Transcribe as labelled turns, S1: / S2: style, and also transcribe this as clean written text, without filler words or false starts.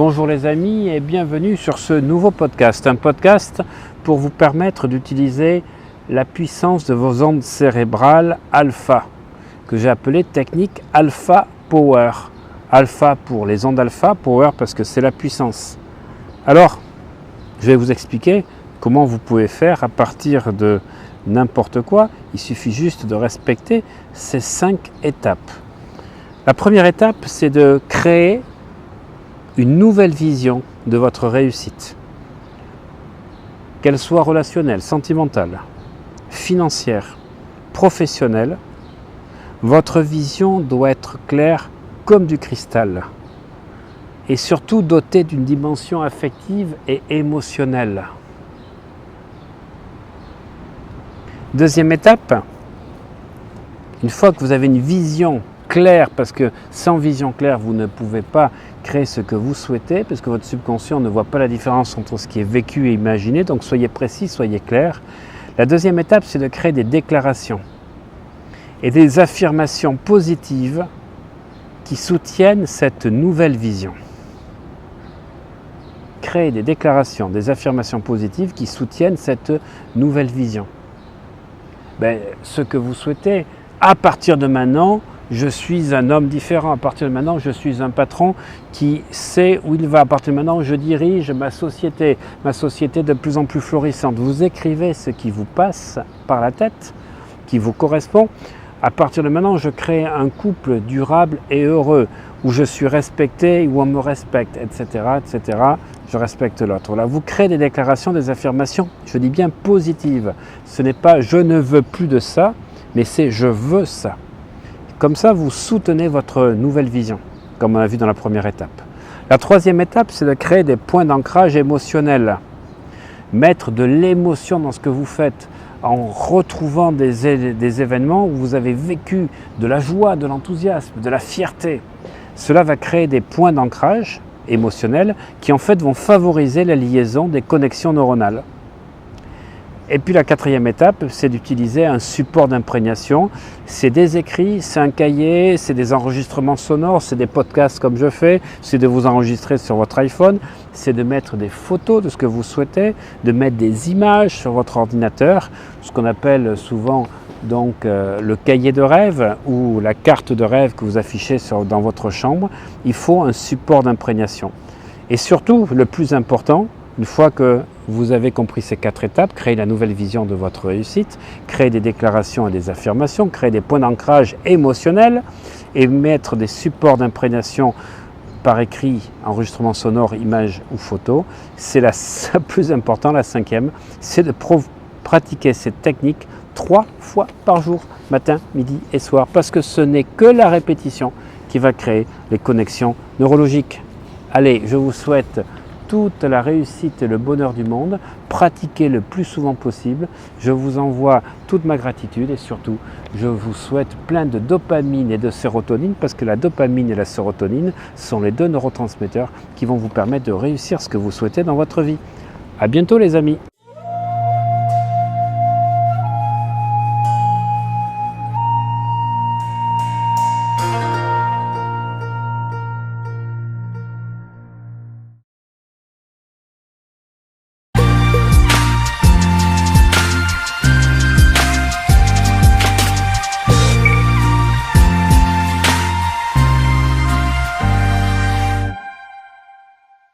S1: Bonjour les amis et bienvenue sur ce nouveau podcast. Un podcast pour vous permettre d'utiliser la puissance de vos ondes cérébrales alpha, que j'ai appelé technique Alpha Power. Alpha pour les ondes alpha, Power parce que c'est la puissance. Alors, je vais vous expliquer comment vous pouvez faire à partir de n'importe quoi. Il suffit juste de respecter ces 5 étapes. La première étape, c'est de créer une nouvelle vision de votre réussite, qu'elle soit relationnelle, sentimentale, financière, professionnelle. Votre vision doit être claire comme du cristal et surtout dotée d'une dimension affective et émotionnelle. Deuxième étape, une fois que vous avez une vision claire, parce que sans vision claire, vous ne pouvez pas créer ce que vous souhaitez, parce que votre subconscient ne voit pas la différence entre ce qui est vécu et imaginé, donc soyez précis, soyez clair. La deuxième étape, c'est de créer des déclarations et des affirmations positives qui soutiennent cette nouvelle vision. Créer des déclarations, des affirmations positives qui soutiennent cette nouvelle vision. Ce que vous souhaitez, à partir de maintenant, je suis un homme différent. À partir de maintenant, je suis un patron qui sait où il va. À partir de maintenant, je dirige ma société de plus en plus florissante. Vous écrivez ce qui vous passe par la tête, qui vous correspond. À partir de maintenant, je crée un couple durable et heureux, où je suis respecté, où on me respecte, etc., etc. Je respecte l'autre. Là, vous créez des déclarations, des affirmations, je dis bien positives. Ce n'est pas « je ne veux plus de ça », mais c'est « je veux ça ». Comme ça, vous soutenez votre nouvelle vision, comme on a vu dans la première étape. La troisième étape, c'est de créer des points d'ancrage émotionnels. Mettre de l'émotion dans ce que vous faites, en retrouvant des événements où vous avez vécu de la joie, de l'enthousiasme, de la fierté. Cela va créer des points d'ancrage émotionnels qui en fait vont favoriser la liaison des connexions neuronales. Et puis la quatrième étape, c'est d'utiliser un support d'imprégnation. C'est des écrits, c'est un cahier, c'est des enregistrements sonores, c'est des podcasts comme je fais, c'est de vous enregistrer sur votre iPhone, c'est de mettre des photos de ce que vous souhaitez, de mettre des images sur votre ordinateur, ce qu'on appelle souvent donc le cahier de rêve ou la carte de rêve que vous affichez dans votre chambre. Il faut un support d'imprégnation. Et surtout, le plus important, une fois que vous avez compris ces 4 étapes, créer la nouvelle vision de votre réussite, créer des déclarations et des affirmations, créer des points d'ancrage émotionnels et mettre des supports d'imprégnation par écrit, enregistrement sonore, image ou photo. C'est la plus important, la 5e, c'est de pratiquer cette technique 3 fois par jour, matin, midi et soir, parce que ce n'est que la répétition qui va créer les connexions neurologiques. Allez, je vous souhaite toute la réussite et le bonheur du monde, pratiquez le plus souvent possible. Je vous envoie toute ma gratitude et surtout, je vous souhaite plein de dopamine et de sérotonine parce que la dopamine et la sérotonine sont les 2 neurotransmetteurs qui vont vous permettre de réussir ce que vous souhaitez dans votre vie. À bientôt les amis.